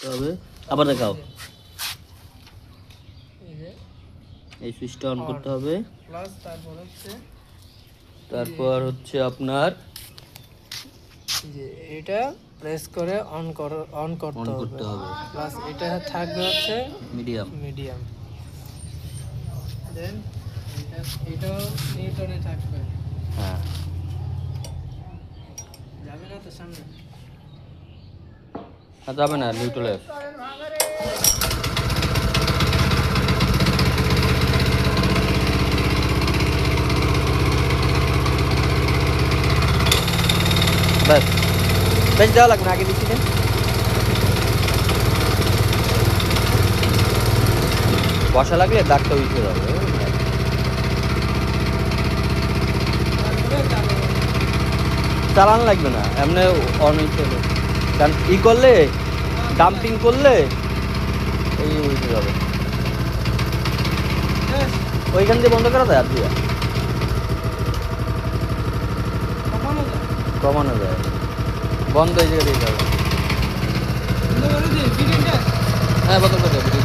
তবে আবার দেখাও, এই যে এই সুইচটা অন করতে হবে। প্লাস তারপর হচ্ছে আপনার এই যে এটা প্রেস করে অন করতে হবে। প্লাস এটা থাকবে হচ্ছে মিডিয়াম। দেন এটাও নিউটনে থাকবে। হ্যাঁ, যাবে না তো সামনে? যাবে না নিউট্রালে। ব্যাস, বেশ দেওয়া লাগবে না, আগে দিচ্ছি। বসা লাগলে দাগটা উঠে যাবে। চালান লাগবে না, এমনি অন হইতে হবে। কারণ করলে ডাম্পিং করলে এই উঠে যাবে। ওইখান দিয়ে বন্ধ করা যায়, আর দিয়ে কমানো যায়। বন্ধ হয়ে যাবে, হ্যাঁ বন্ধ করে দেবে।